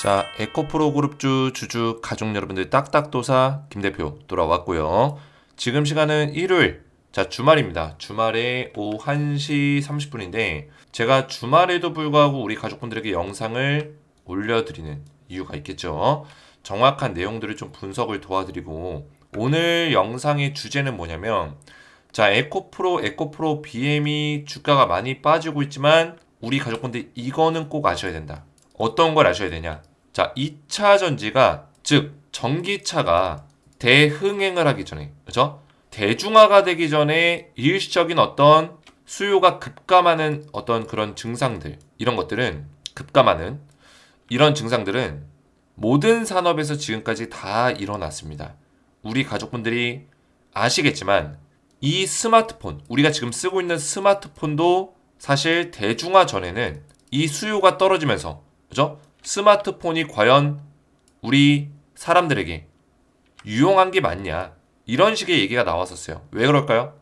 자, 에코프로 그룹주 주주 가족 여러분들 딱딱도사 김 대표 돌아왔고요. 지금 시간은 일요일, 자 주말입니다. 주말에 오후 1시 30분인데 제가 주말에도 불구하고 우리 가족분들에게 영상을 올려드리는 이유가 있겠죠. 정확한 내용들을 좀 분석을 도와드리고 오늘 영상의 주제는 뭐냐면 자, 에코프로 BM이 주가가 많이 빠지고 있지만 우리 가족분들 이거는 꼭 아셔야 된다. 어떤 걸 아셔야 되냐? 자, 2차 전지가 즉 전기차가 대흥행을 하기 전에, 그죠? 대중화가 되기 전에 일시적인 어떤 수요가 급감하는 어떤 그런 증상들, 이런 것들은 급감하는 이런 증상들은 모든 산업에서 지금까지 다 일어났습니다. 우리 가족분들이 아시겠지만 이 스마트폰, 우리가 지금 쓰고 있는 스마트폰도 사실 대중화 전에는 이 수요가 떨어지면서, 그죠? 스마트폰이 과연 우리 사람들에게 유용한 게 맞냐? 이런 식의 얘기가 나왔었어요. 왜 그럴까요?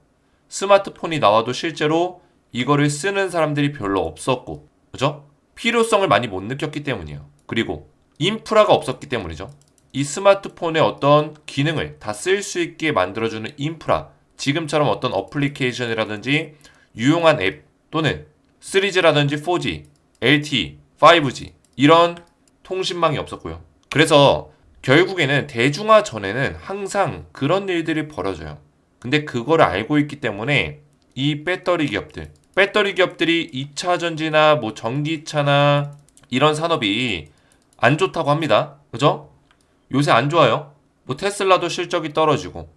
스마트폰이 나와도 실제로 이거를 쓰는 사람들이 별로 없었고, 그죠? 필요성을 많이 못 느꼈기 때문이에요. 그리고 인프라가 없었기 때문이죠. 이 스마트폰의 어떤 기능을 다 쓸 수 있게 만들어주는 인프라, 지금처럼 어떤 어플리케이션이라든지 유용한 앱 또는 3G라든지 4G, LTE, 5G 이런 통신망이 없었고요. 그래서 결국에는 대중화 전에는 항상 그런 일들이 벌어져요. 근데 그걸 알고 있기 때문에 이 배터리 기업들이 2차 전지나 뭐 전기차나 이런 산업이 안 좋다고 합니다. 그죠? 요새 안 좋아요. 뭐 테슬라도 실적이 떨어지고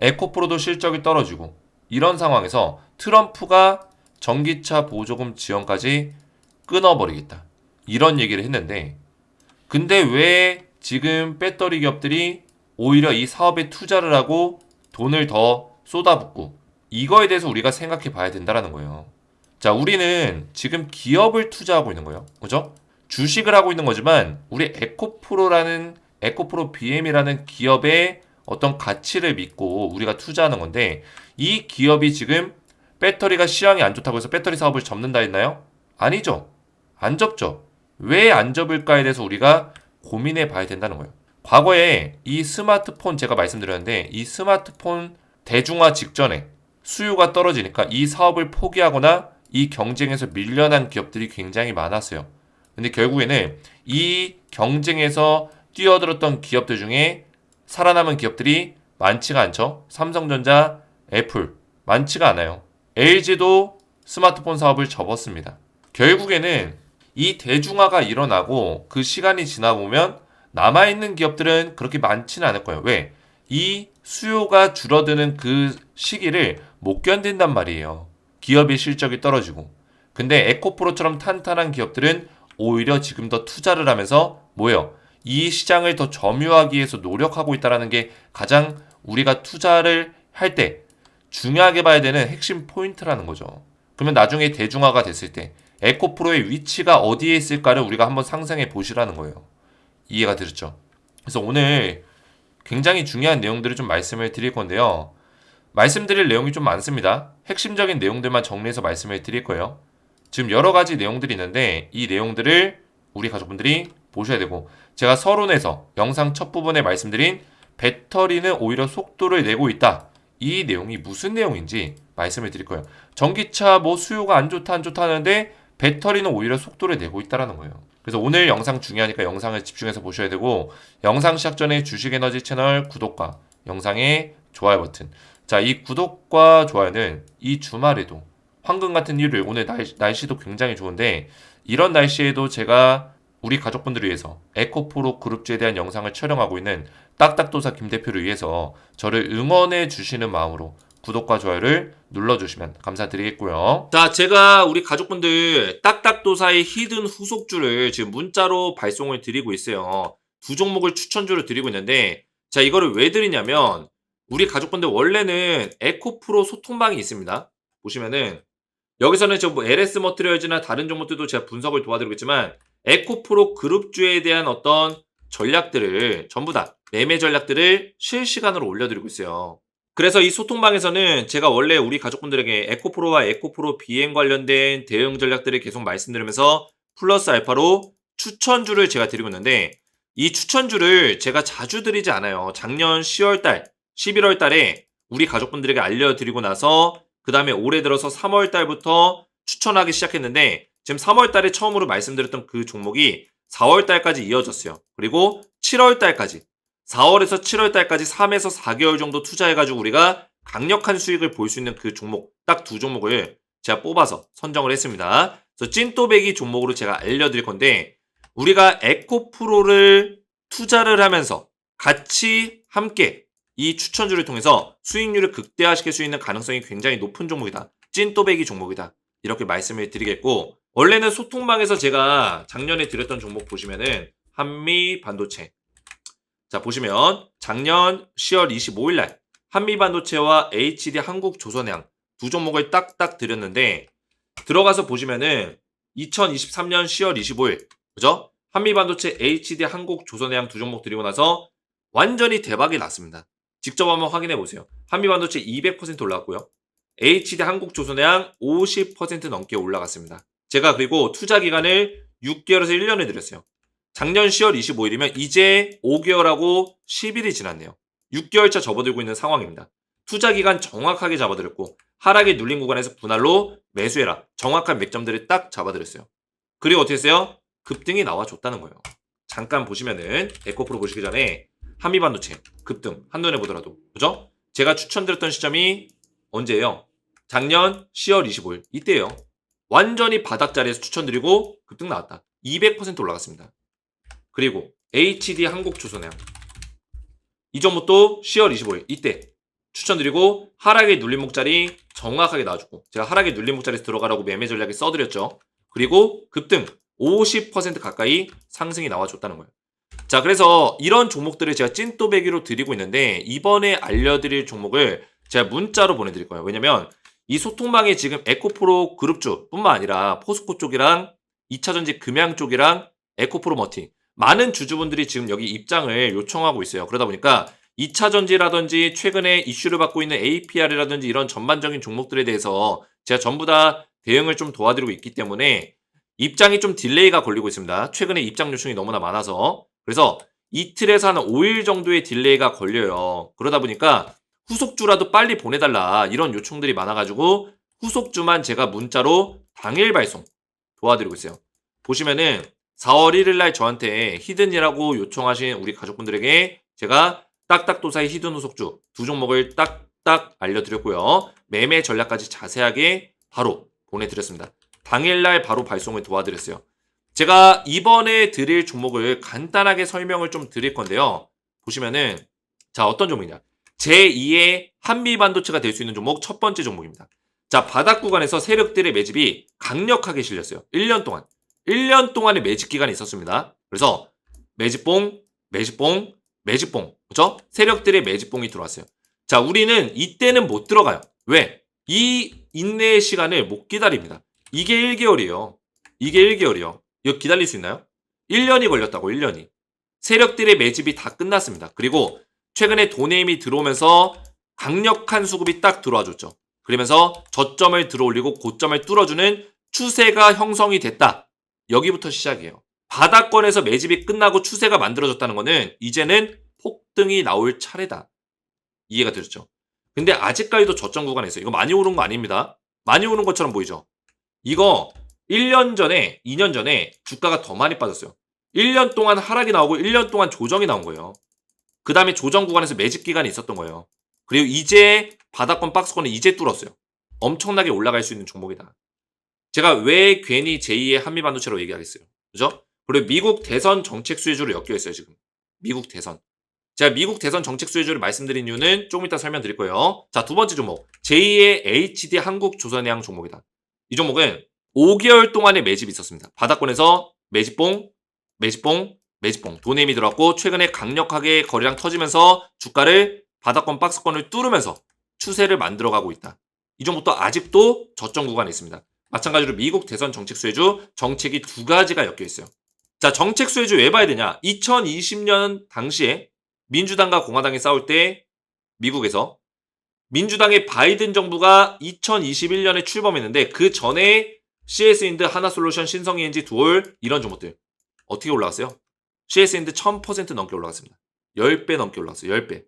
에코프로도 실적이 떨어지고 이런 상황에서 트럼프가 전기차 보조금 지원까지 끊어버리겠다. 이런 얘기를 했는데 근데 왜 지금 배터리 기업들이 오히려 이 사업에 투자를 하고 돈을 더 쏟아붓고 이거에 대해서 우리가 생각해 봐야 된다라는 거예요. 자, 우리는 지금 기업을 투자하고 있는 거예요. 그죠? 주식을 하고 있는 거지만 우리 에코프로 BM이라는 기업의 어떤 가치를 믿고 우리가 투자하는 건데 이 기업이 지금 배터리가 시황이 안 좋다고 해서 배터리 사업을 접는다 했나요? 아니죠. 안 접죠. 왜 안 접을까에 대해서 우리가 고민해 봐야 된다는 거예요. 과거에 이 스마트폰 제가 말씀드렸는데 이 스마트폰 대중화 직전에 수요가 떨어지니까 이 사업을 포기하거나 이 경쟁에서 밀려난 기업들이 굉장히 많았어요. 근데 결국에는 이 경쟁에서 뛰어들었던 기업들 중에 살아남은 기업들이 많지가 않죠. 삼성전자, 애플 많지가 않아요. LG도 스마트폰 사업을 접었습니다. 결국에는 이 대중화가 일어나고 그 시간이 지나보면 남아있는 기업들은 그렇게 많지는 않을 거예요. 왜? 이 수요가 줄어드는 그 시기를 못 견딘단 말이에요. 기업의 실적이 떨어지고. 근데 에코프로처럼 탄탄한 기업들은 오히려 지금 더 투자를 하면서 뭐예요? 이 시장을 더 점유하기 위해서 노력하고 있다는 게 가장 우리가 투자를 할 때 중요하게 봐야 되는 핵심 포인트라는 거죠. 그러면 나중에 대중화가 됐을 때 에코프로의 위치가 어디에 있을까를 우리가 한번 상상해 보시라는 거예요. 이해가 되셨죠? 그래서 오늘 굉장히 중요한 내용들을 좀 말씀을 드릴 건데요. 말씀드릴 내용이 좀 많습니다. 핵심적인 내용들만 정리해서 말씀을 드릴 거예요. 지금 여러 가지 내용들이 있는데 이 내용들을 우리 가족분들이 보셔야 되고 제가 서론에서 영상 첫 부분에 말씀드린 배터리는 오히려 속도를 내고 있다. 이 내용이 무슨 내용인지 말씀을 드릴 거예요. 전기차 뭐 수요가 안 좋다 하는데 배터리는 오히려 속도를 내고 있다라는 거예요. 그래서 오늘 영상 중요하니까 영상을 집중해서 보셔야 되고 영상 시작 전에 주식에너지 채널 구독과 영상의 좋아요 버튼. 자, 이 구독과 좋아요는 이 주말에도 황금 같은 일요일 오늘 날씨도 굉장히 좋은데 이런 날씨에도 제가 우리 가족분들을 위해서 에코프로 그룹주에 대한 영상을 촬영하고 있는 딱딱도사 김 대표를 위해서 저를 응원해 주시는 마음으로 구독과 좋아요를 눌러주시면 감사드리겠고요. 자, 제가 우리 가족분들 딱딱도사의 히든 후속주를 지금 문자로 발송을 드리고 있어요. 두 종목을 추천주를 드리고 있는데 자, 이거를 왜 드리냐면 우리 가족분들 원래는 에코프로 소통방이 있습니다. 보시면은 여기서는 뭐 LS 머트리얼즈나 다른 종목들도 제가 분석을 도와드리겠지만 에코프로 그룹주에 대한 어떤 전략들을 전부 다 매매 전략들을 실시간으로 올려드리고 있어요. 그래서 이 소통방에서는 제가 원래 우리 가족분들에게 에코프로와 에코프로 비행 관련된 대응 전략들을 계속 말씀드리면서 플러스 알파로 추천주를 제가 드리고 있는데 이 추천주를 제가 자주 드리지 않아요. 작년 10월달, 11월달에 우리 가족분들에게 알려드리고 나서 그 다음에 올해 들어서 3월달부터 추천하기 시작했는데 지금 3월달에 처음으로 말씀드렸던 그 종목이 4월달까지 이어졌어요. 그리고 7월달까지 4월에서 7월달까지 3에서 4개월 정도 투자해가지고 우리가 강력한 수익을 볼 수 있는 그 종목 딱 두 종목을 제가 뽑아서 선정을 했습니다. 그래서 찐또배기 종목으로 제가 알려드릴 건데 우리가 에코프로를 투자를 하면서 같이 함께 이 추천주를 통해서 수익률을 극대화시킬 수 있는 가능성이 굉장히 높은 종목이다. 찐또배기 종목이다. 이렇게 말씀을 드리겠고 원래는 소통방에서 제가 작년에 드렸던 종목 보시면은 한미반도체 자 보시면 작년 10월 25일 날 한미반도체와 HD 한국조선해양 두 종목을 딱딱 드렸는데 들어가서 보시면은 2023년 10월 25일 그죠? 한미반도체 HD 한국조선해양 두 종목 드리고 나서 완전히 대박이 났습니다. 직접 한번 확인해 보세요. 한미반도체 200% 올라갔고요. HD 한국조선해양 50% 넘게 올라갔습니다. 제가 그리고 투자 기간을 6개월에서 1년을 드렸어요. 작년 10월 25일이면 이제 5개월하고 10일이 지났네요. 6개월차 접어들고 있는 상황입니다. 투자 기간 정확하게 잡아드렸고 하락에 눌린 구간에서 분할로 매수해라. 정확한 맥점들을 딱 잡아드렸어요. 그리고 어떻게 했어요? 급등이 나와줬다는 거예요. 잠깐 보시면은 에코프로 보시기 전에 한미반도체 급등 한눈에 보더라도 그죠? 제가 추천드렸던 시점이 언제예요? 작년 10월 25일 이때예요. 완전히 바닥자리에서 추천드리고 급등 나왔다. 200% 올라갔습니다. 그리고 HD 한국조선해양 이 종목도 10월 25일 이때 추천드리고 하락에 눌린 목자리 정확하게 나와주고 제가 하락에 눌린 목자리에서 들어가라고 매매 전략에 써드렸죠. 그리고 급등 50% 가까이 상승이 나와줬다는 거예요. 자 그래서 이런 종목들을 제가 찐또배기로 드리고 있는데 이번에 알려드릴 종목을 제가 문자로 보내드릴 거예요. 왜냐면 이 소통방에 지금 에코프로 그룹주 뿐만 아니라 포스코 쪽이랑 2차전지 금양 쪽이랑 에코프로 머티 많은 주주분들이 지금 여기 입장을 요청하고 있어요. 그러다 보니까 2차전지라든지 최근에 이슈를 받고 있는 APR이라든지 이런 전반적인 종목들에 대해서 제가 전부 다 대응을 좀 도와드리고 있기 때문에 입장이 좀 딜레이가 걸리고 있습니다. 최근에 입장 요청이 너무나 많아서 그래서 이틀에서 한 5일 정도의 딜레이가 걸려요. 그러다 보니까 후속주라도 빨리 보내달라 이런 요청들이 많아가지고 후속주만 제가 문자로 당일 발송 도와드리고 있어요. 보시면은 4월 1일 날 저한테 히든이라고 요청하신 우리 가족분들에게 제가 딱딱도사의 히든 후속주 두 종목을 딱딱 알려드렸고요. 매매 전략까지 자세하게 바로 보내드렸습니다. 당일날 바로 발송을 도와드렸어요. 제가 이번에 드릴 종목을 간단하게 설명을 좀 드릴 건데요. 보시면은 자 어떤 종목이냐 제2의 한미반도체가 될 수 있는 종목 첫 번째 종목입니다. 자 바닥 구간에서 세력들의 매집이 강력하게 실렸어요. 1년 동안의 매집 기간이 있었습니다. 그래서 매집봉 그죠? 세력들의 매집봉이 들어왔어요. 자 우리는 이때는 못 들어가요. 왜? 이 인내의 시간을 못 기다립니다. 이게 1개월이에요. 이거 기다릴 수 있나요? 1년이 걸렸다고 1년이. 세력들의 매집이 다 끝났습니다. 그리고 최근에 돈의 힘이 들어오면서 강력한 수급이 딱 들어와 줬죠. 그러면서 저점을 들어올리고 고점을 뚫어주는 추세가 형성이 됐다. 여기부터 시작이에요. 바닥권에서 매집이 끝나고 추세가 만들어졌다는 거는 이제는 폭등이 나올 차례다. 이해가 되셨죠? 근데 아직까지도 저점 구간에 있어요. 이거 많이 오른 거 아닙니다. 많이 오른 것처럼 보이죠? 이거 1년 전에, 2년 전에 주가가 더 많이 빠졌어요. 1년 동안 하락이 나오고 1년 동안 조정이 나온 거예요. 그 다음에 조정 구간에서 매집 기간이 있었던 거예요. 그리고 이제 바닥권 박스권을 이제 뚫었어요. 엄청나게 올라갈 수 있는 종목이다. 제가 왜 괜히 제2의 한미반도체로 얘기하겠어요. 그죠? 그리고 미국 대선 정책 수혜주로 엮여 있어요, 지금. 미국 대선. 제가 미국 대선 정책 수혜주를 말씀드린 이유는 조금 이따 설명드릴 거예요. 자, 두 번째 종목. 제2의 HD 한국조선해양 종목이다. 이 종목은 5개월 동안의 매집이 있었습니다. 바닥권에서 매집봉. 돈의 힘이 들어왔고 최근에 강력하게 거래량 터지면서 주가를 바닥권 박스권을 뚫으면서 추세를 만들어가고 있다. 이 종목도 아직도 저점 구간에 있습니다. 마찬가지로 미국 대선 정책 수혜주 정책이 두 가지가 엮여 있어요. 자, 정책 수혜주 왜 봐야 되냐? 2020년 당시에 민주당과 공화당이 싸울 때 미국에서 민주당의 바이든 정부가 2021년에 출범했는데 그 전에 CS 인드, 하나솔루션, 신성ENG, 두올 이런 종목들 어떻게 올라갔어요? CS인데 1000% 넘게 올라갔습니다. 10배 넘게 올라갔어요. 10배.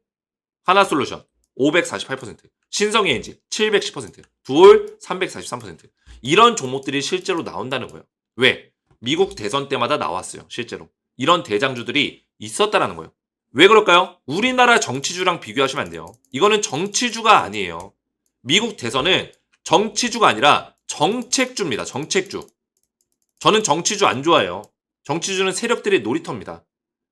하나솔루션 548%, 신성ENG 710%, 두올 343%. 이런 종목들이 실제로 나온다는 거예요. 왜? 미국 대선 때마다 나왔어요. 실제로. 이런 대장주들이 있었다라는 거예요. 왜 그럴까요? 우리나라 정치주랑 비교하시면 안 돼요. 이거는 정치주가 아니에요. 미국 대선은 정치주가 아니라 정책주입니다. 정책주. 저는 정치주 안 좋아해요. 정치주는 세력들의 놀이터입니다.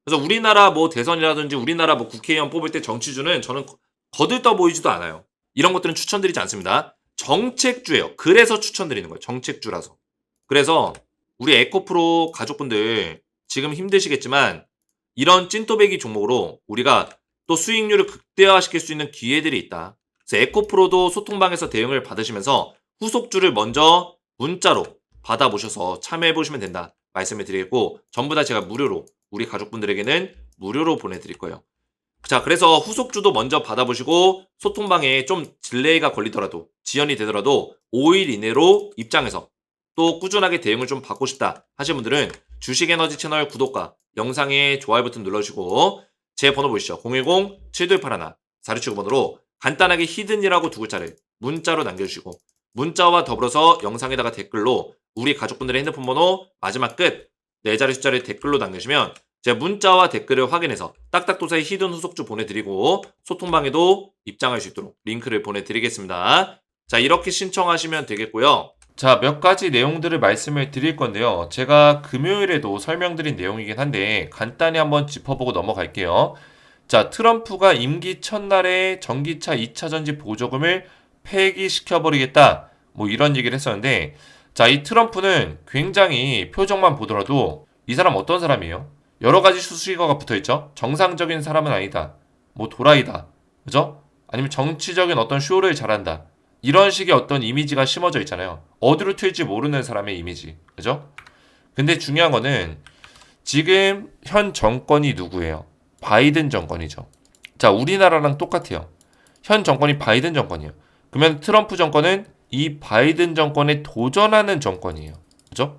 그래서 우리나라 뭐 대선이라든지 우리나라 뭐 국회의원 뽑을 때 정치주는 저는 거들떠 보이지도 않아요. 이런 것들은 추천드리지 않습니다. 정책주예요. 그래서 추천드리는 거예요. 정책주라서. 그래서 우리 에코프로 가족분들 지금 힘드시겠지만 이런 찐또배기 종목으로 우리가 또 수익률을 극대화시킬 수 있는 기회들이 있다. 그래서 에코프로도 소통방에서 대응을 받으시면서 후속주를 먼저 문자로 받아보셔서 참여해보시면 된다 말씀을 드리겠고, 전부 다 제가 무료로 우리 가족분들에게는 무료로 보내드릴 거예요. 자, 그래서 후속주도 먼저 받아보시고 소통방에 좀 딜레이가 걸리더라도 지연이 되더라도 5일 이내로 입장해서 또 꾸준하게 대응을 좀 받고 싶다 하시는 분들은 주식에너지 채널 구독과 영상에 좋아요 버튼 눌러주시고 제 번호 보시죠. 010-7281-4679번으로 간단하게 히든이라고 두 글자를 문자로 남겨주시고, 문자와 더불어서 영상에다가 댓글로 우리 가족분들의 핸드폰 번호 마지막 끝 4자리 숫자를 댓글로 남겨주시면 제가 문자와 댓글을 확인해서 딱딱도사의 히든 후속주 보내드리고 소통방에도 입장할 수 있도록 링크를 보내드리겠습니다. 자, 이렇게 신청하시면 되겠고요. 자, 몇 가지 내용들을 말씀을 드릴 건데요. 제가 금요일에도 설명드린 내용이긴 한데 간단히 한번 짚어보고 넘어갈게요. 자, 트럼프가 임기 첫날에 전기차 2차전지 보조금을 폐기시켜버리겠다, 뭐 이런 얘기를 했었는데, 자, 이 트럼프는 굉장히 표정만 보더라도 이 사람 어떤 사람이에요? 여러 가지 수식어가 붙어있죠. 정상적인 사람은 아니다, 뭐 도라이다, 그죠? 아니면 정치적인 어떤 쇼를 잘한다, 이런 식의 어떤 이미지가 심어져 있잖아요. 어디로 튈지 모르는 사람의 이미지, 그죠? 근데 중요한 거는 지금 현 정권이 누구예요? 바이든 정권이죠. 자, 우리나라랑 똑같아요. 현 정권이 바이든 정권이에요. 그러면 트럼프 정권은 이 바이든 정권에 도전하는 정권이에요. 그죠?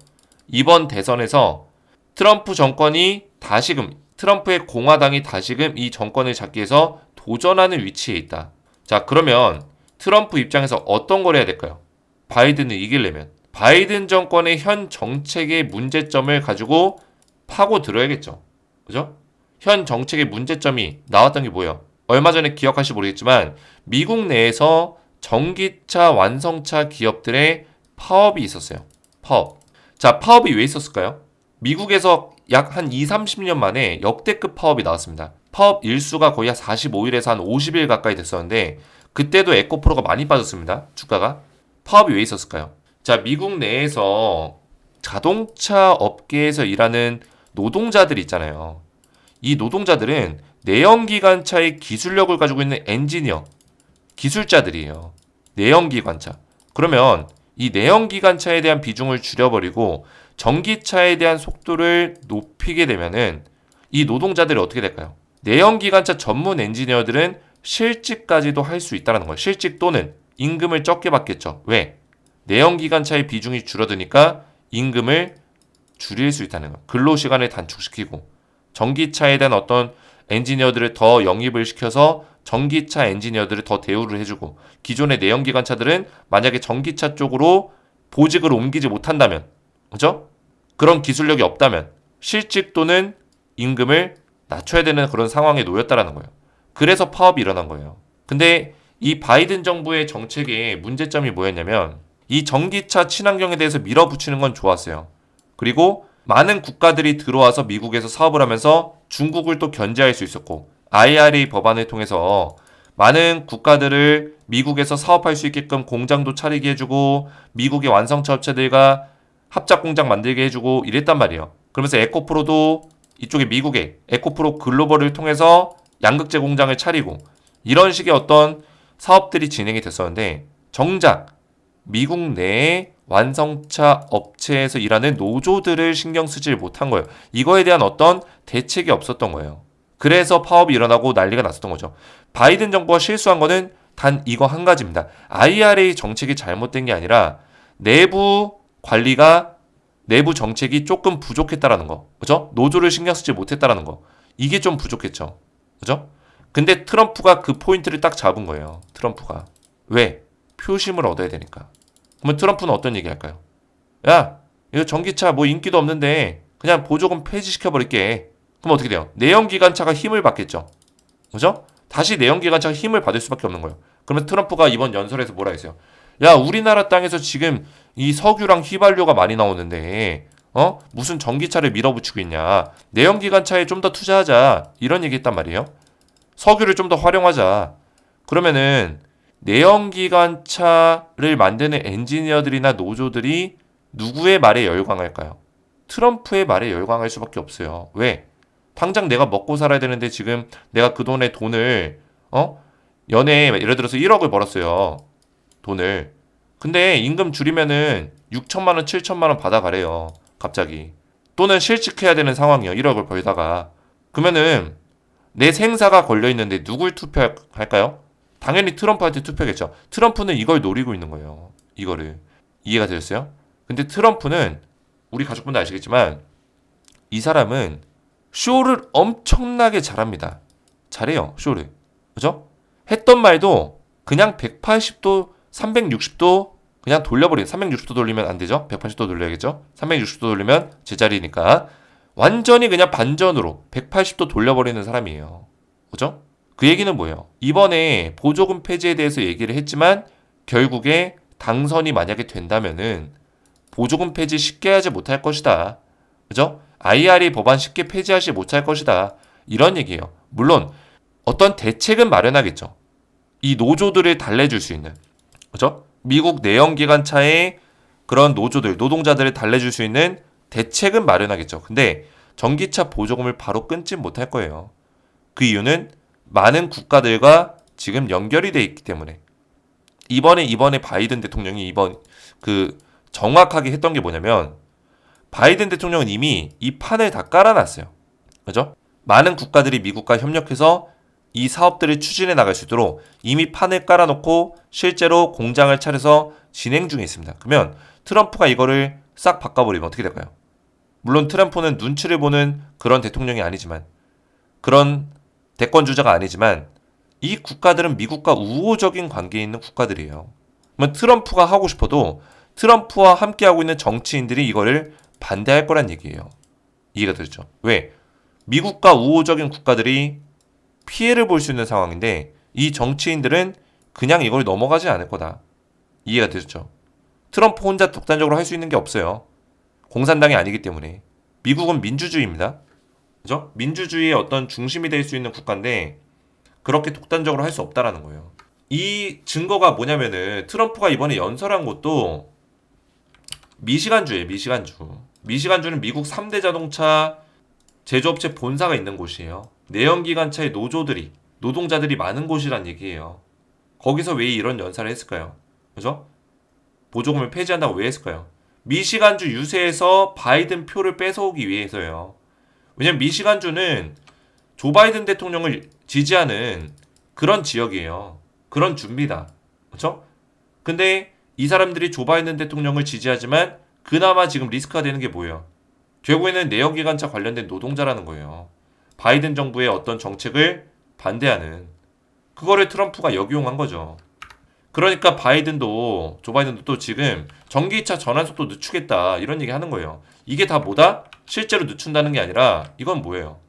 이번 대선에서 트럼프 정권이 다시금, 트럼프의 공화당이 다시금 이 정권을 잡기 위해서 도전하는 위치에 있다. 자, 그러면 트럼프 입장에서 어떤 걸 해야 될까요? 바이든을 이기려면 바이든 정권의 현 정책의 문제점을 가지고 파고들어야겠죠. 그죠? 현 정책의 문제점이 나왔던 게 뭐예요? 얼마 전에 기억하실지 모르겠지만 미국 내에서 전기차 완성차 기업들의 파업이 있었어요. 파업. 자, 파업이 왜 있었을까요? 미국에서 약 한 2, 30년 만에 역대급 파업이 나왔습니다. 파업 일수가 거의 한 45일에서 한 50일 가까이 됐었는데 그때도 에코프로가 많이 빠졌습니다. 주가가. 파업이 왜 있었을까요? 자, 미국 내에서 자동차 업계에서 일하는 노동자들이 있잖아요. 이 노동자들은 내연기관차의 기술력을 가지고 있는 엔지니어, 기술자들이에요. 내연기관차. 그러면 이 내연기관차에 대한 비중을 줄여버리고 전기차에 대한 속도를 높이게 되면은 이 노동자들이 어떻게 될까요? 내연기관차 전문 엔지니어들은 실직까지도 할 수 있다는 거예요. 실직 또는 임금을 적게 받겠죠. 왜? 내연기관차의 비중이 줄어드니까 임금을 줄일 수 있다는 거예요. 근로시간을 단축시키고 전기차에 대한 어떤 엔지니어들을 더 영입을 시켜서 전기차 엔지니어들을 더 대우를 해주고, 기존의 내연기관차들은 만약에 전기차 쪽으로 보직을 옮기지 못한다면, 그죠? 그런 기술력이 없다면 실직 또는 임금을 낮춰야 되는 그런 상황에 놓였다라는 거예요. 그래서 파업이 일어난 거예요. 근데 이 바이든 정부의 정책의 문제점이 뭐였냐면 이 전기차 친환경에 대해서 밀어붙이는 건 좋았어요. 그리고 많은 국가들이 들어와서 미국에서 사업을 하면서 중국을 또 견제할 수 있었고, IRA 법안을 통해서 많은 국가들을 미국에서 사업할 수 있게끔 공장도 차리게 해주고 미국의 완성차 업체들과 합작 공장 만들게 해주고 이랬단 말이에요. 그러면서 에코프로도 이쪽에 미국의 에코프로 글로벌을 통해서 양극재 공장을 차리고 이런 식의 어떤 사업들이 진행이 됐었는데, 정작 미국 내에 완성차 업체에서 일하는 노조들을 신경 쓰질 못한 거예요. 이거에 대한 어떤 대책이 없었던 거예요. 그래서 파업이 일어나고 난리가 났었던 거죠. 바이든 정부가 실수한 거는 단 이거 한 가지입니다. IRA 정책이 잘못된 게 아니라 내부 관리가 내부 정책이 조금 부족했다라는 거. 그죠? 노조를 신경 쓰지 못했다라는 거. 이게 좀 부족했죠. 그죠? 근데 트럼프가 그 포인트를 딱 잡은 거예요. 트럼프가. 왜? 표심을 얻어야 되니까. 그러면 트럼프는 어떤 얘기 할까요? 야, 이거 전기차 뭐 인기도 없는데 그냥 보조금 폐지시켜버릴게. 그럼 어떻게 돼요? 내연기관차가 힘을 받겠죠. 그죠? 다시 내연기관차가 힘을 받을 수밖에 없는 거예요. 그러면 트럼프가 이번 연설에서 뭐라 했어요? 야, 우리나라 땅에서 지금 이 석유랑 휘발유가 많이 나오는데 무슨 전기차를 밀어붙이고 있냐. 내연기관차에 좀 더 투자하자. 이런 얘기 했단 말이에요. 석유를 좀 더 활용하자. 그러면은 내연기관차를 만드는 엔지니어들이나 노조들이 누구의 말에 열광할까요? 트럼프의 말에 열광할 수밖에 없어요. 왜? 당장 내가 먹고 살아야 되는데 지금 내가 그 돈을 연애에 예를 들어서 1억을 벌었어요. 돈을. 근데 임금 줄이면은 6천만 원, 7천만 원 받아가래요. 갑자기. 또는 실직해야 되는 상황이에요. 1억을 벌다가. 그러면은 내 생사가 걸려 있는데 누굴 투표할까요? 당연히 트럼프한테 투표겠죠. 트럼프는 이걸 노리고 있는 거예요. 이거를. 이해가 되셨어요? 근데 트럼프는 우리 가족분도 아시겠지만 이 사람은 쇼를 엄청나게 잘합니다. 잘해요. 쇼를. 그죠? 했던 말도 그냥 180도, 360도 그냥 돌려버리는 360도 돌리면 안 되죠? 180도 돌려야겠죠? 360도 돌리면 제자리니까 완전히 그냥 반전으로 180도 돌려버리는 사람이에요. 그죠? 그 얘기는 뭐예요? 이번에 보조금 폐지에 대해서 얘기를 했지만 결국에 당선이 만약에 된다면은 보조금 폐지 쉽게 하지 못할 것이다. 그죠? IRA 법안 쉽게 폐지하지 못할 것이다. 이런 얘기예요. 물론 어떤 대책은 마련하겠죠. 이 노조들을 달래줄 수 있는. 그죠? 미국 내연기관차의 그런 노조들, 노동자들을 달래줄 수 있는 대책은 마련하겠죠. 근데 전기차 보조금을 바로 끊지 못할 거예요. 그 이유는 많은 국가들과 지금 연결이 돼 있기 때문에. 이번에 바이든 대통령이 정확하게 했던 게 뭐냐면 바이든 대통령은 이미 이 판을 다 깔아놨어요. 그죠? 많은 국가들이 미국과 협력해서 이 사업들을 추진해 나갈 수 있도록 이미 판을 깔아놓고 실제로 공장을 차려서 진행 중에 있습니다. 그러면 트럼프가 이거를 싹 바꿔버리면 어떻게 될까요? 물론 트럼프는 눈치를 보는 그런 대통령이 아니지만 그런 대권 주자가 아니지만 이 국가들은 미국과 우호적인 관계에 있는 국가들이에요. 그러면 트럼프가 하고 싶어도 트럼프와 함께하고 있는 정치인들이 이거를 반대할 거란 얘기예요. 이해가 되죠? 왜? 미국과 우호적인 국가들이 피해를 볼 수 있는 상황인데 이 정치인들은 그냥 이걸 넘어가지 않을 거다. 이해가 되죠? 트럼프 혼자 독단적으로 할 수 있는 게 없어요. 공산당이 아니기 때문에. 미국은 민주주의입니다. 그죠? 민주주의의 어떤 중심이 될 수 있는 국가인데 그렇게 독단적으로 할 수 없다라는 거예요. 이 증거가 뭐냐면은 트럼프가 이번에 연설한 곳도 미시간주예요. 미시간주. 미시간주는 미국 3대 자동차 제조업체 본사가 있는 곳이에요. 내연기관차의 노동자들이 많은 곳이란 얘기예요. 거기서 왜 이런 연설을 했을까요? 그죠? 보조금을 폐지한다고 왜 했을까요? 미시간주 유세에서 바이든 표를 뺏어오기 위해서요. 왜냐면 미시간주는 조 바이든 대통령을 지지하는 그런 지역이에요. 그런 주입니다. 그렇죠? 근데 이 사람들이 조 바이든 대통령을 지지하지만 그나마 지금 리스크가 되는 게 뭐예요? 결국에는 내연기관차 관련된 노동자라는 거예요. 바이든 정부의 어떤 정책을 반대하는 그거를 트럼프가 역이용한 거죠. 그러니까 조 바이든도 또 지금 전기차 전환 속도 늦추겠다 이런 얘기 하는 거예요. 이게 다 뭐다? 실제로 늦춘다는 게 아니라 이건 뭐예요?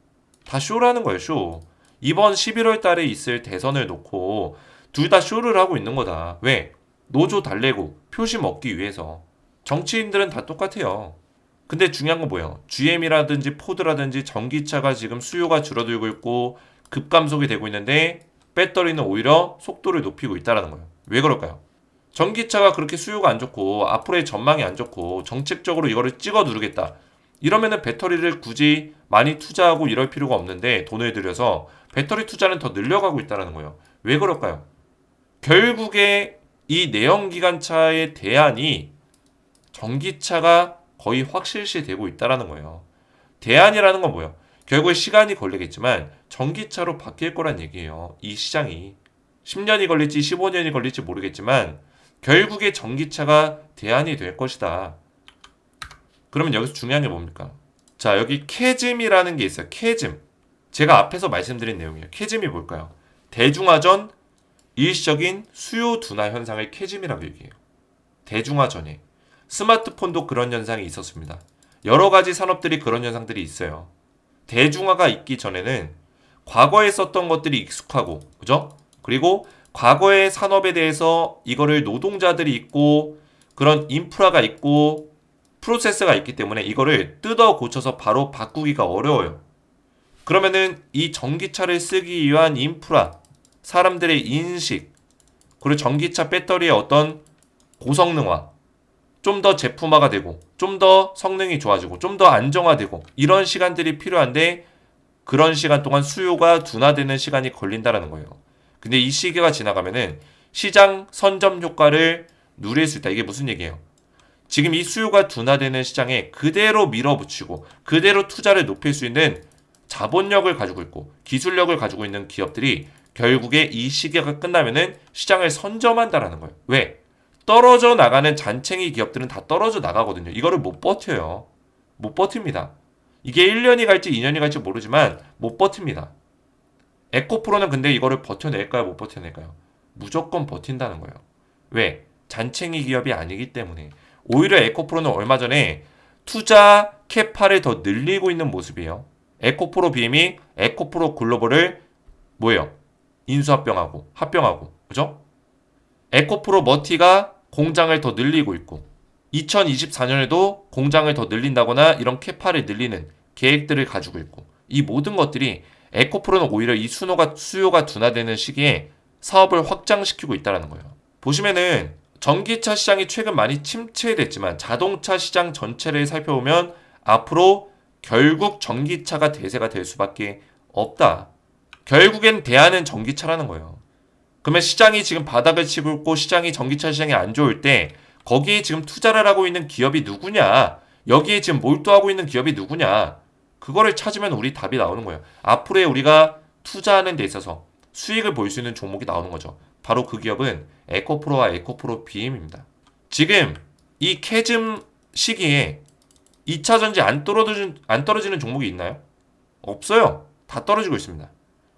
다 쇼라는 거예요, 쇼. 이번 11월 달에 있을 대선을 놓고 둘 다 쇼를 하고 있는 거다. 왜? 노조 달래고 표심 얻기 위해서. 정치인들은 다 똑같아요. 근데 중요한 건 뭐예요? GM이라든지 포드라든지 전기차가 지금 수요가 줄어들고 있고 급감속이 되고 있는데 배터리는 오히려 속도를 높이고 있다는 거예요. 왜 그럴까요? 전기차가 그렇게 수요가 안 좋고 앞으로의 전망이 안 좋고 정책적으로 이거를 찍어 누르겠다. 이러면은 배터리를 굳이 많이 투자하고 이럴 필요가 없는데 돈을 들여서 배터리 투자는 더 늘려가고 있다는 거예요. 왜 그럴까요? 결국에 이 내연기관차의 대안이 전기차가 거의 확실시 되고 있다는 거예요. 대안이라는 건 뭐예요? 결국에 시간이 걸리겠지만 전기차로 바뀔 거란 얘기예요. 이 시장이. 10년이 걸릴지 15년이 걸릴지 모르겠지만 결국에 전기차가 대안이 될 것이다. 그러면 여기서 중요한 게 뭡니까? 자, 여기 캐즘이라는 게 있어요. 캐즘. 제가 앞에서 말씀드린 내용이에요. 캐즘이 뭘까요? 대중화전 일시적인 수요 둔화 현상을 캐즘이라고 얘기해요. 대중화전에. 스마트폰도 그런 현상이 있었습니다. 여러 가지 산업들이 그런 현상들이 있어요. 대중화가 있기 전에는 과거에 썼던 것들이 익숙하고, 그죠? 그리고 과거의 산업에 대해서 이거를 노동자들이 있고, 그런 인프라가 있고, 프로세스가 있기 때문에 이거를 뜯어 고쳐서 바로 바꾸기가 어려워요. 그러면은 이 전기차를 쓰기 위한 인프라, 사람들의 인식, 그리고 전기차 배터리의 어떤 고성능화, 좀 더 제품화가 되고, 좀 더 성능이 좋아지고, 좀 더 안정화되고, 이런 시간들이 필요한데, 그런 시간 동안 수요가 둔화되는 시간이 걸린다라는 거예요. 근데 이 시기가 지나가면은 시장 선점 효과를 누릴 수 있다. 이게 무슨 얘기예요? 지금 이 수요가 둔화되는 시장에 그대로 밀어붙이고 그대로 투자를 높일 수 있는 자본력을 가지고 있고 기술력을 가지고 있는 기업들이 결국에 이 시기가 끝나면은 시장을 선점한다라는 거예요. 왜? 떨어져 나가는 잔챙이 기업들은 다 떨어져 나가거든요. 이거를 못 버텨요. 못 버팁니다. 이게 1년이 갈지 2년이 갈지 모르지만 못 버팁니다. 에코프로는 근데 이거를 버텨낼까요? 못 버텨낼까요? 무조건 버틴다는 거예요. 왜? 잔챙이 기업이 아니기 때문에. 오히려 에코프로는 얼마 전에 투자 캐파를 더 늘리고 있는 모습이에요. 에코프로 BM이 에코프로 글로벌을 뭐예요? 합병하고 그죠? 에코프로 머티가 공장을 더 늘리고 있고 2024년에도 공장을 더 늘린다거나 이런 캐파를 늘리는 계획들을 가지고 있고 이 모든 것들이 에코프로는 오히려 이 수요가 둔화되는 시기에 사업을 확장시키고 있다는 거예요. 보시면은 전기차 시장이 최근 많이 침체됐지만 자동차 시장 전체를 살펴보면 앞으로 결국 전기차가 대세가 될 수밖에 없다. 결국엔 대안은 전기차라는 거예요. 그러면 시장이 지금 바닥을 치고 있고 시장이 전기차 시장이 안 좋을 때 거기에 지금 투자를 하고 있는 기업이 누구냐? 여기에 지금 몰두하고 있는 기업이 누구냐? 그거를 찾으면 우리 답이 나오는 거예요. 앞으로의 우리가 투자하는 데 있어서 수익을 볼 수 있는 종목이 나오는 거죠. 바로 그 기업은 에코프로와 에코프로 BM입니다. 지금 이 캐즘 시기에 2차 전지 안 떨어지는 종목이 있나요? 없어요. 다 떨어지고 있습니다.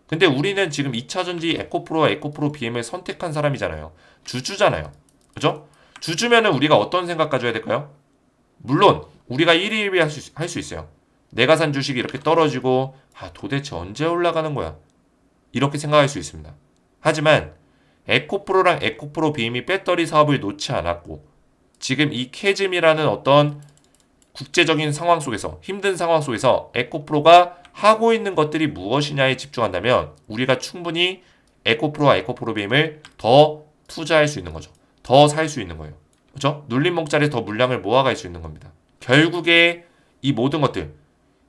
근데 우리는 지금 2차 전지 에코프로와 에코프로 BM을 선택한 사람이잖아요. 주주잖아요. 그죠? 주주면은 우리가 어떤 생각 가져야 될까요? 물론 우리가 1위 1위 할 수 있어요. 내가 산 주식이 이렇게 떨어지고 도대체 언제 올라가는 거야? 이렇게 생각할 수 있습니다. 하지만 에코프로랑 에코프로 BM이 배터리 사업을 놓지 않았고 지금 이 캐즘이라는 어떤 국제적인 상황 속에서 힘든 상황 속에서 에코프로가 하고 있는 것들이 무엇이냐에 집중한다면 우리가 충분히 에코프로와 에코프로 BM을 더 투자할 수 있는 거죠. 더 살 수 있는 거예요. 그렇죠? 눌린 목자리에 더 물량을 모아갈 수 있는 겁니다. 결국에 이 모든 것들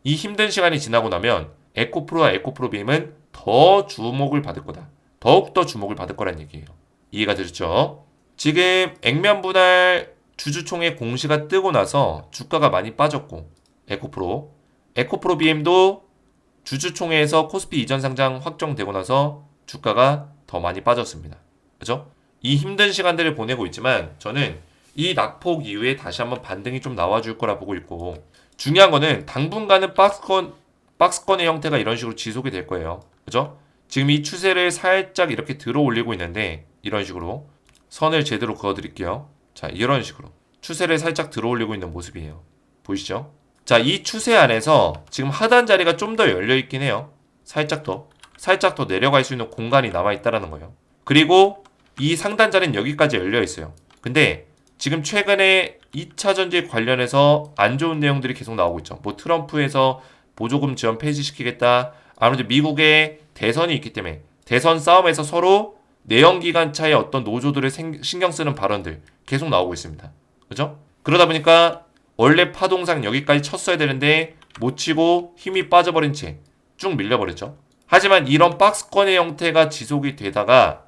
이 힘든 시간이 지나고 나면 에코프로와 에코프로 BM은 더 주목을 받을 거다. 더욱더 주목을 받을 거란 얘기예요. 이해가 되셨죠? 지금 액면 분할 주주총회 공시가 뜨고 나서 주가가 많이 빠졌고 에코프로 BM도 주주총회에서 코스피 이전 상장 확정되고 나서 주가가 더 많이 빠졌습니다. 그죠? 이 힘든 시간들을 보내고 있지만 저는 이 낙폭 이후에 다시 한번 반등이 좀 나와줄 거라 보고 있고 중요한 거는 당분간은 박스권의 형태가 이런 식으로 지속이 될 거예요. 그죠? 지금 이 추세를 살짝 이렇게 들어 올리고 있는데 이런 식으로 선을 제대로 그어드릴게요. 자, 이런 식으로 추세를 살짝 들어 올리고 있는 모습이에요. 보이시죠? 자, 이 추세 안에서 지금 하단 자리가 좀 더 열려 있긴 해요. 살짝 더 내려갈 수 있는 공간이 남아 있다라는 거예요. 그리고 이 상단 자리는 여기까지 열려 있어요. 근데 지금 최근에 2차 전지 관련해서 안 좋은 내용들이 계속 나오고 있죠. 뭐 트럼프에서 보조금 지원 폐지시키겠다. 아무래도 미국의 대선이 있기 때문에 대선 싸움에서 서로 내연기관차의 어떤 노조들을 신경 쓰는 발언들 계속 나오고 있습니다. 그죠? 그러다 보니까 원래 파동상 여기까지 쳤어야 되는데 못 치고 힘이 빠져버린 채 쭉 밀려버렸죠. 하지만 이런 박스권의 형태가 지속이 되다가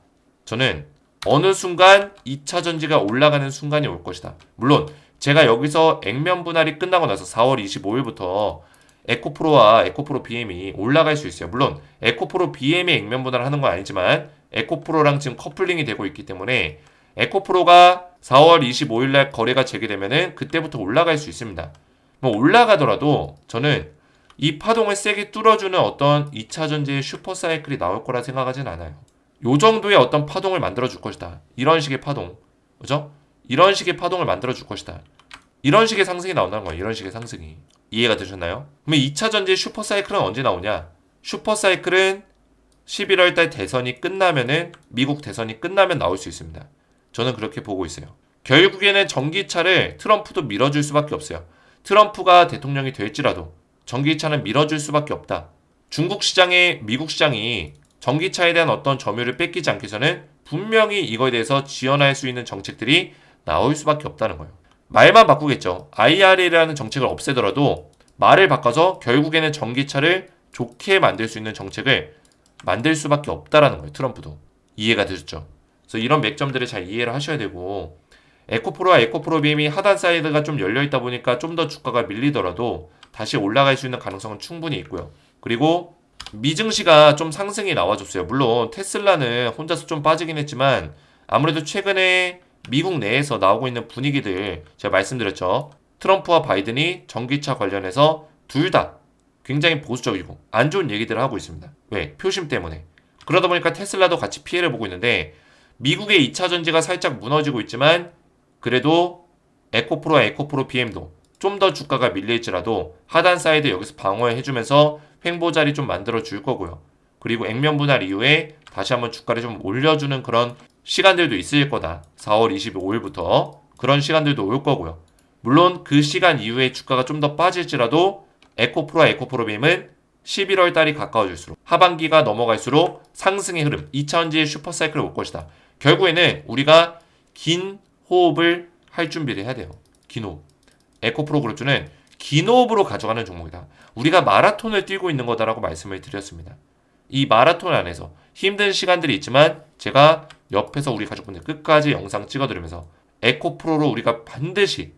저는 어느 순간 2차 전지가 올라가는 순간이 올 것이다. 물론 제가 여기서 액면 분할이 끝나고 나서 4월 25일부터 에코프로와 에코프로 BM이 올라갈 수 있어요. 물론 에코프로 BM이 액면 분할을 하는 건 아니지만 에코프로랑 지금 커플링이 되고 있기 때문에 에코프로가 4월 25일날 거래가 재개되면은 그때부터 올라갈 수 있습니다. 뭐 올라가더라도 저는 이 파동을 세게 뚫어주는 어떤 2차 전지의 슈퍼 사이클이 나올 거라 생각하진 않아요. 요 정도의 어떤 파동을 만들어 줄 것이다. 이런 식의 파동. 그죠? 이런 식의 파동을 만들어 줄 것이다. 이런 식의 상승이 나온다는 거예요. 이런 식의 상승이. 이해가 되셨나요? 그러면 2차 전지의 슈퍼 사이클은 언제 나오냐? 슈퍼 사이클은 11월 달 대선이 끝나면은 미국 대선이 끝나면 나올 수 있습니다. 저는 그렇게 보고 있어요. 결국에는 전기차를 트럼프도 밀어줄 수밖에 없어요. 트럼프가 대통령이 될지라도 전기차는 밀어줄 수밖에 없다. 중국 시장에 미국 시장이 전기차에 대한 어떤 점유율을 뺏기지 않기 위해서는 분명히 이거에 대해서 지원할 수 있는 정책들이 나올 수밖에 없다는 거예요. 말만 바꾸겠죠. IRA라는 정책을 없애더라도 말을 바꿔서 결국에는 전기차를 좋게 만들 수 있는 정책을 만들 수밖에 없다라는 거예요. 트럼프도. 이해가 되셨죠? 그래서 이런 맥점들을 잘 이해를 하셔야 되고 에코프로와 에코프로 BM이 하단 사이드가 좀 열려있다 보니까 좀 더 주가가 밀리더라도 다시 올라갈 수 있는 가능성은 충분히 있고요. 그리고 미증시가 좀 상승이 나와줬어요. 물론 테슬라는 혼자서 좀 빠지긴 했지만 아무래도 최근에 미국 내에서 나오고 있는 분위기들 제가 말씀드렸죠. 트럼프와 바이든이 전기차 관련해서 둘 다 굉장히 보수적이고 안 좋은 얘기들을 하고 있습니다. 왜? 표심 때문에. 그러다 보니까 테슬라도 같이 피해를 보고 있는데 미국의 2차 전지가 살짝 무너지고 있지만 그래도 에코프로와 에코프로 BM도 좀 더 주가가 밀릴지라도 하단 사이드 여기서 방어해주면서 횡보자리 좀 만들어 줄 거고요. 그리고 액면 분할 이후에 다시 한번 주가를 좀 올려주는 그런 시간들도 있을 거다. 4월 25일부터 그런 시간들도 올 거고요. 물론 그 시간 이후에 주가가 좀 더 빠질지라도 에코프로와 에코프로 BM은 11월 달이 가까워질수록 하반기가 넘어갈수록 상승의 흐름, 2차전지의 슈퍼사이클을 올 것이다. 결국에는 우리가 긴 호흡을 할 준비를 해야 돼요. 긴 호흡. 에코프로 그룹주는 긴 호흡으로 가져가는 종목이다. 우리가 마라톤을 뛰고 있는 거다라고 말씀을 드렸습니다. 이 마라톤 안에서 힘든 시간들이 있지만 제가 옆에서 우리 가족분들 끝까지 영상 찍어드리면서 에코프로로 우리가 반드시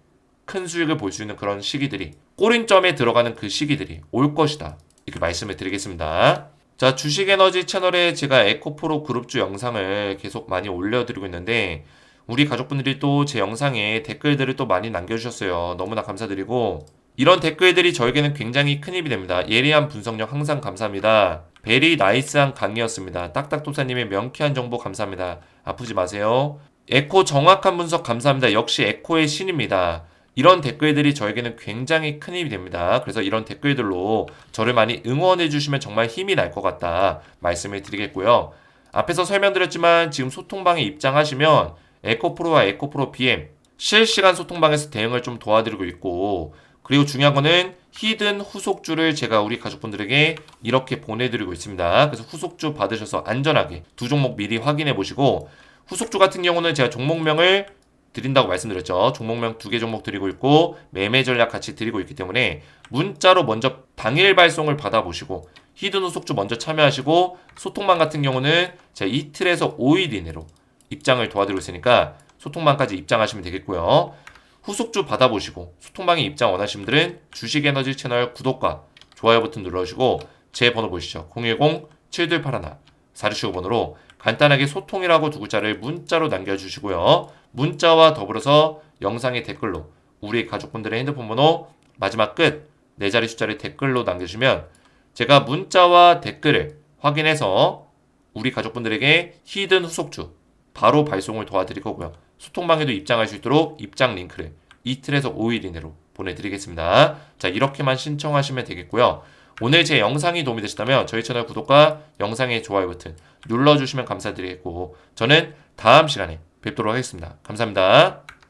큰 수익을 볼 수 있는 그런 시기들이 꼬린점에 들어가는 그 시기들이 올 것이다. 이렇게 말씀을 드리겠습니다. 자, 주식에너지 채널에 제가 에코프로 그룹주 영상을 계속 많이 올려드리고 있는데 우리 가족분들이 또 제 영상에 댓글들을 또 많이 남겨주셨어요. 너무나 감사드리고 이런 댓글들이 저에게는 굉장히 큰 힘이 됩니다. 예리한 분석력 항상 감사합니다. 베리 나이스한 강의였습니다. 딱딱도사님의 명쾌한 정보 감사합니다. 아프지 마세요. 에코 정확한 분석 감사합니다. 역시 에코의 신입니다. 이런 댓글들이 저에게는 굉장히 큰 힘이 됩니다. 그래서 이런 댓글들로 저를 많이 응원해 주시면 정말 힘이 날 것 같다 말씀을 드리겠고요. 앞에서 설명드렸지만 지금 소통방에 입장하시면 에코프로와 에코프로 BM 실시간 소통방에서 대응을 좀 도와드리고 있고 그리고 중요한 거는 히든 후속주를 제가 우리 가족분들에게 이렇게 보내드리고 있습니다. 그래서 후속주 받으셔서 안전하게 두 종목 미리 확인해 보시고 후속주 같은 경우는 제가 종목명을 드린다고 말씀드렸죠. 종목명 2개 종목 드리고 있고 매매 전략 같이 드리고 있기 때문에 문자로 먼저 당일 발송을 받아보시고 히든 후속주 먼저 참여하시고 소통방 같은 경우는 제가 이틀에서 5일 이내로 입장을 도와드리고 있으니까 소통방까지 입장하시면 되겠고요. 후속주 받아보시고 소통방에 입장 원하시는 분들은 주식에너지 채널 구독과 좋아요 버튼 눌러주시고 제 번호 보시죠. 010-7281-4675번호로 간단하게 소통이라고 두 글자를 문자로 남겨주시고요. 문자와 더불어서 영상의 댓글로 우리 가족분들의 핸드폰 번호 마지막 끝 4자리 숫자를 댓글로 남겨주시면 제가 문자와 댓글을 확인해서 우리 가족분들에게 히든 후속주 바로 발송을 도와드릴 거고요. 소통방에도 입장할 수 있도록 입장 링크를 이틀에서 5일 이내로 보내드리겠습니다. 자, 이렇게만 신청하시면 되겠고요. 오늘 제 영상이 도움이 되셨다면 저희 채널 구독과 영상의 좋아요 버튼 눌러주시면 감사드리겠고 저는 다음 시간에 뵙도록 하겠습니다. 감사합니다.